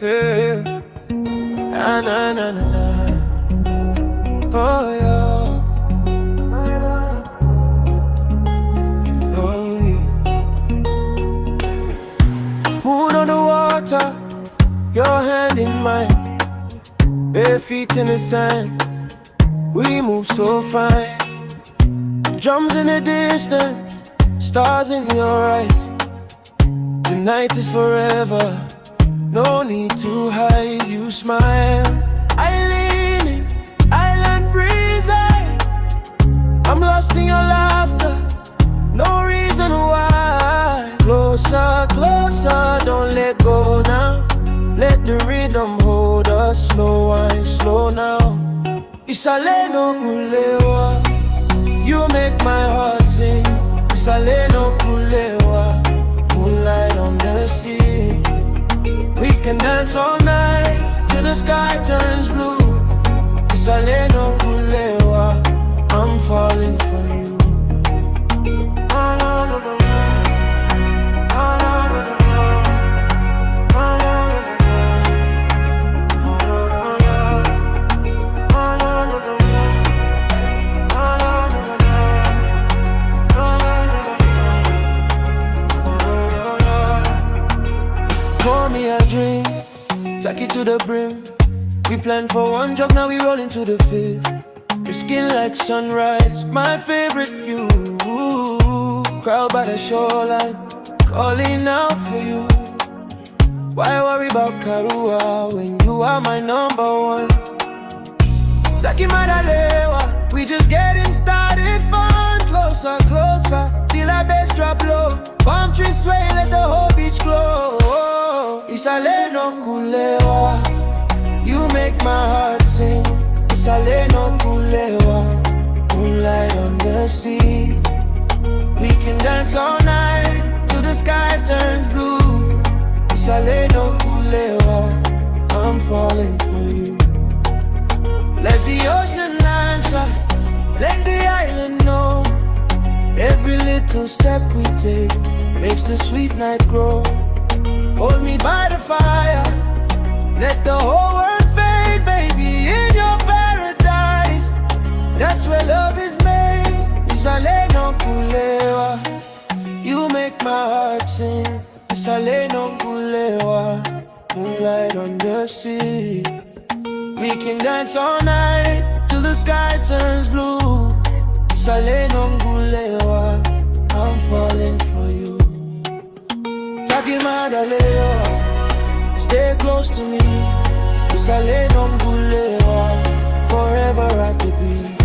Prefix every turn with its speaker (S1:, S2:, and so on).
S1: Yeah. Na na na na na. Oh yeah. Oh yeah. Moon on the water, your hand in mine, bare feet in the sand. We move so fine. Drums in the distance, stars in your eyes. Tonight is forever, no need to hide. You smile, I lean in, island breeze. I'm lost in your laughter, no reason why. Closer, closer, don't let go now. Let the rhythm hold us, slow wine, slow now. Noqu Lewa, you make my heart sing. Noqu Lewa, moonlight on the sea. We can dance all night till the sky turns blue. Noqu Lewa, I'm falling for you. Pour me a drink, take it to the brim. We planned for one jog, now we roll into the fifth. Your skin like sunrise, my favorite view. Crowd by the shoreline, calling out for you. Why worry about Karua when you are my number one? Noqu Lewa, we just getting started fun. Closer, closer, feel our bass drop low. Palm trees sway, let the whole beach glow. Noqu Lewa, you make my heart sing. Noqu Lewa, moonlight on the sea. We can dance all night till the sky turns blue. Noqu Lewa, I'm falling for you. Let the ocean answer, let the island know. Every little step we take makes the sweet night grow. Hold me by the fire, let the whole world fade, baby, in your paradise. That's where love is made. Noqu Lewa, you make my heart sing. Noqu Lewa, moonlight on the sea. We can dance all night till the sky turns blue. Noqu Lewa, I'm falling for you. Noqu Lewa, stay close to me. Noqu Lewa, forever at the beach.